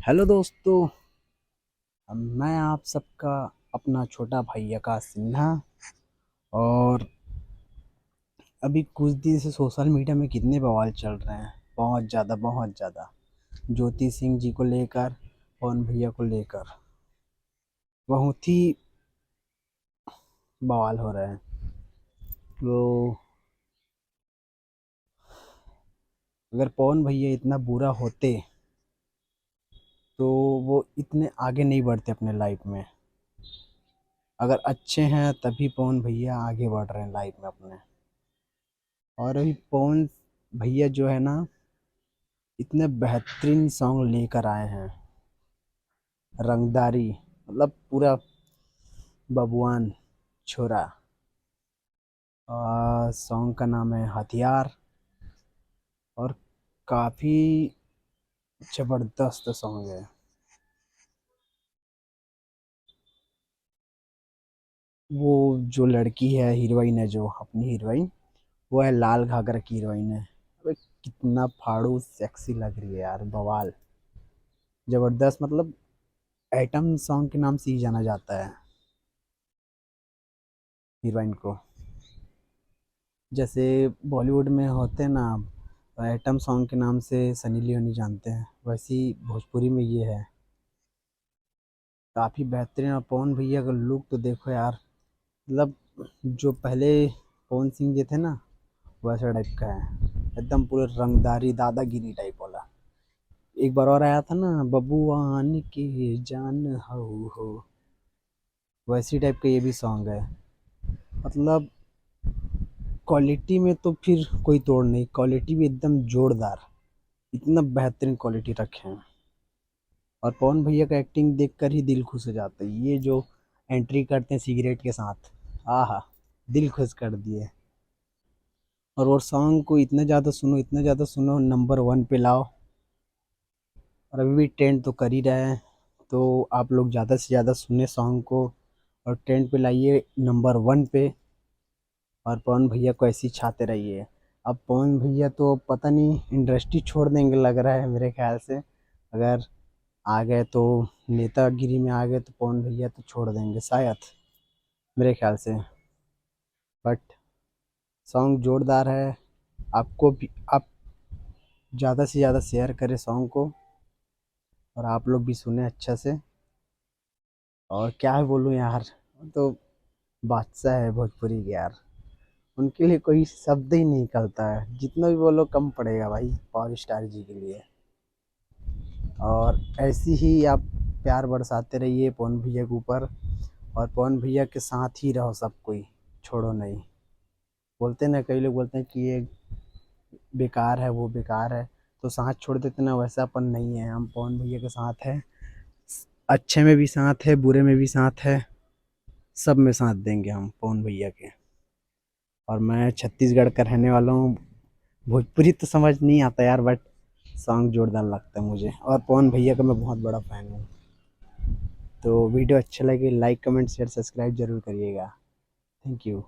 Hello दोस्तों। मैं आप सबका अपना छोटा भाई आकाश सिन्हा। और अभी कुछ दिन से सोशल मीडिया में कितने बवाल चल रहे हैं, बहुत ज़्यादा बहुत ज़्यादा। ज्योति सिंह जी को लेकर, पवन भैया को लेकर बहुत ही बवाल हो रहे हैं। तो अगर पवन भैया इतना बुरा होते तो वो इतने आगे नहीं बढ़ते अपने लाइफ में। अगर अच्छे हैं तभी पवन भैया आगे बढ़ रहे हैं लाइफ में अपने। और अभी पवन भैया जो है ना, इतने बेहतरीन सॉन्ग लेकर आए हैं। रंगदारी मतलब पूरा बबुआन छोरा। सॉन्ग का नाम है हथियार। और काफ़ी ज़बरदस्त सॉन्ग है। वो जो लड़की है, हीरोइन है, जो अपनी हीरोइन, वो है लाल घाघरा की हीरोइन है। अबे कितना फाड़ू सेक्सी लग रही है यार, बवाल ज़बरदस्त। मतलब एटम सॉन्ग के नाम से ही जाना जाता है हीरोइन को। जैसे बॉलीवुड में होते हैं ना एटम सॉन्ग के नाम से सनी लियोनी जानते हैं, वैसे ही भोजपुरी में ये है। काफ़ी बेहतरीन। और पवन भैया का लुक तो देखो यार, मतलब जो पहले पवन सिंह जी थे ना, वैसा टाइप का है। एकदम पूरे रंगदारी दादागिरी टाइप वाला। एक बार और आया था ना, बबुआन की जान हो, वैसी टाइप का ये भी सॉन्ग है। मतलब क्वालिटी में तो फिर कोई तोड़ नहीं, क्वालिटी भी एकदम जोरदार। इतना बेहतरीन क्वालिटी रखे हैं। और पवन भैया का एक्टिंग देखकर ही दिल खुश हो जाता है। ये जो एंट्री करते हैं सिगरेट के साथ, आहा, दिल खुश कर दिए। और वो सॉन्ग को इतना ज़्यादा सुनो, इतना ज़्यादा सुनो, नंबर वन पे लाओ। और अभी भी ट्रेंड तो कर ही रहे हैं। तो आप लोग ज़्यादा से ज़्यादा सुने सॉन्ग को और ट्रेंड पे लाइए नंबर वन पे। और पवन भैया को ऐसे ही छाते रहिए। अब पवन भैया तो पता नहीं इंडस्ट्री छोड़ देंगे लग रहा है मेरे ख्याल से। अगर आ गए तो, नेतागिरी में आ गए तो पवन भैया तो छोड़ देंगे शायद, मेरे ख्याल से। बट सॉन्ग जोरदार है। आपको भी, आप ज़्यादा से ज़्यादा शेयर करें सॉन्ग को, और आप लोग भी सुने अच्छा से। और क्या है बोलूँ यार, तो बादशाह है भोजपुरी के यार। उनके लिए कोई शब्द ही नहीं निकलता है, जितना भी बोलो कम पड़ेगा भाई पावर स्टार जी के लिए। और ऐसी ही आप प्यार बरसाते रहिए पवन भैया के ऊपर। और पवन भैया के साथ ही रहो सब कोई, छोड़ो नहीं। बोलते हैं ना, कई लोग बोलते हैं कि ये बेकार है, वो बेकार है, तो साथ छोड़ देते ना, वैसा अपन नहीं है। हम पवन भैया के साथ है, अच्छे में भी साथ है, बुरे में भी साथ है, सब में साथ देंगे हम पवन भैया के। और मैं छत्तीसगढ़ का रहने वाला हूँ। भोजपुरी तो समझ नहीं आता यार, बट सॉन्ग जोरदार लगता है मुझे, और पवन भैया का मैं बहुत बड़ा फ़ैन हूँ। तो वीडियो अच्छा लगे लाइक कमेंट शेयर सब्सक्राइब जरूर करिएगा। Thank you.